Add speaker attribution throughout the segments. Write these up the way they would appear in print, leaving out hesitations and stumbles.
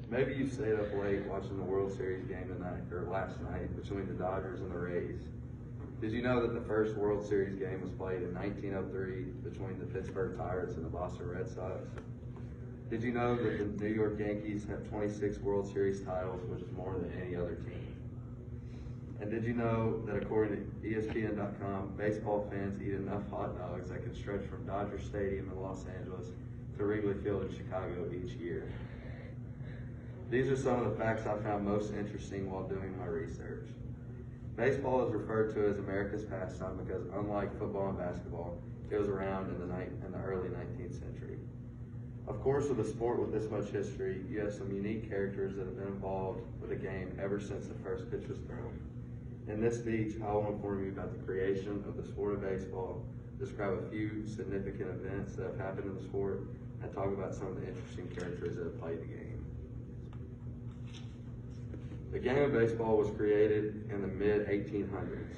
Speaker 1: Maybe you stayed up late watching the World Series game tonight or last night between the Dodgers and the Rays. Did you know that the first World Series game was played in 1903 between the Pittsburgh Pirates and the Boston Red Sox? Did you know that the New York Yankees have 26 World Series titles, which is more than any other team? And did you know that according to ESPN.com, baseball fans eat enough hot dogs that can stretch from Dodger Stadium in Los Angeles to Wrigley Field in Chicago each year? These are some of the facts I found most interesting while doing my research. Baseball is referred to as America's pastime because, unlike football and basketball, it was around in the early 19th century. Of course, with a sport with this much history, you have some unique characters that have been involved with the game ever since the first pitch was thrown. In this speech, I will inform you about the creation of the sport of baseball, describe a few significant events that have happened in the sport, and talk about some of the interesting characters that have played the game. The game of baseball was created in the mid-1800s.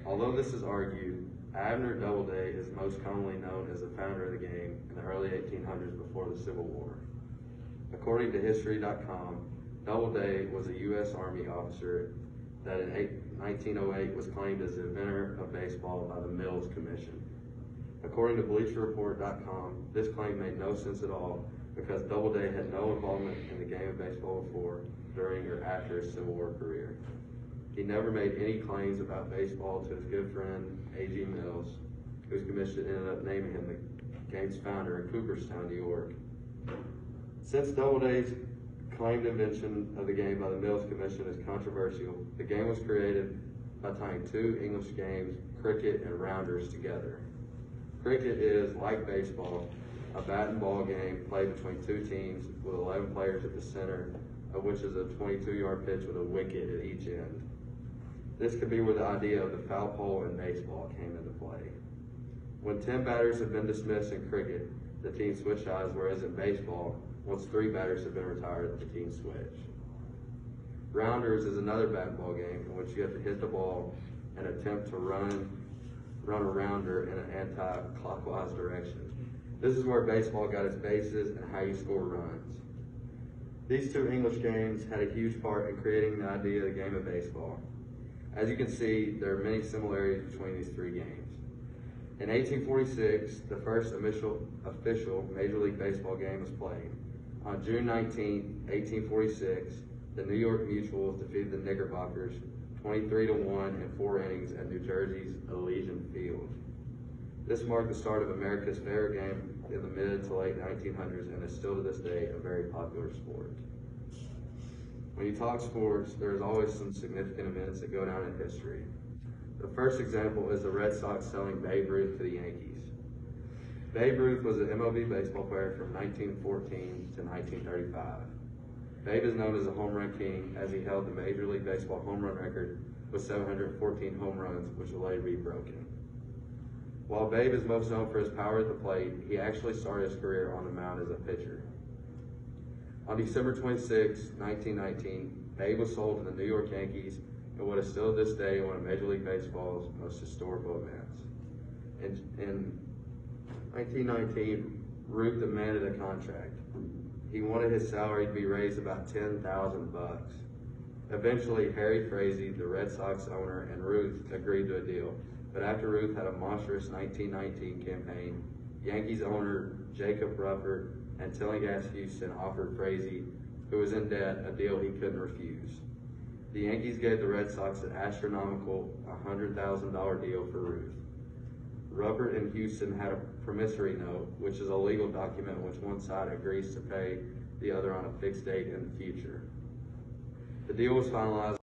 Speaker 1: Although this is argued, Abner Doubleday is most commonly known as the founder of the game in the early 1800s before the Civil War. According to History.com, Doubleday was a U.S. Army officer that in 1908 was claimed as the inventor of baseball by the Mills Commission. According to BleacherReport.com, this claim made no sense at all because Doubleday had no involvement in the game of baseball before, during, or after his Civil War career. He never made any claims about baseball to his good friend A.G. Mills, whose commission ended up naming him the game's founder in Cooperstown, New York. Since Doubleday's claimed invention of the game by the Mills Commission is controversial, the game was created by tying two English games, cricket and rounders, together. Cricket is, like baseball, a bat and ball game played between two teams with 11 players at the center, of which is a 22-yard pitch with a wicket at each end. This could be where the idea of the foul pole in baseball came into play. When 10 batters have been dismissed in cricket, the team switch sides, whereas in baseball, once 3 batters have been retired, the team switch. Rounders is another bat and ball game in which you have to hit the ball and attempt to run a rounder in an anti-clockwise direction. This is where baseball got its bases and how you score runs. These two English games had a huge part in creating the idea of the game of baseball. As you can see, there are many similarities between these three games. In 1846, the first official Major League Baseball game was played. On June 19, 1846, the New York Mutuals defeated the Knickerbockers 23-1 in 4 innings at New Jersey's Elysian Field. This marked the start of America's favorite game in the mid to late 1900s and is still to this day a very popular sport. When you talk sports, there's always some significant events that go down in history. The first example is the Red Sox selling Babe Ruth to the Yankees. Babe Ruth was an MLB baseball player from 1914 to 1935. Babe is known as the home run king as he held the Major League Baseball home run record with 714 home runs, which will later be broken. While Babe is most known for his power at the plate, he actually started his career on the mound as a pitcher. On December 26, 1919, Babe was sold to the New York Yankees in what is still to this day one of Major League Baseball's most historical events. In 1919, Ruth demanded a contract. He wanted his salary to be raised about $10,000. Eventually, Harry Frazee, the Red Sox owner, and Ruth agreed to a deal. But after Ruth had a monstrous 1919 campaign, Yankees owner Jacob Ruppert and Tillinghast Houston offered Frazee, who was in debt, a deal he couldn't refuse. The Yankees gave the Red Sox an astronomical $100,000 deal for Ruth. Ruppert and Houston had a promissory note, which is a legal document in which one side agrees to pay the other on a fixed date in the future. The deal was finalized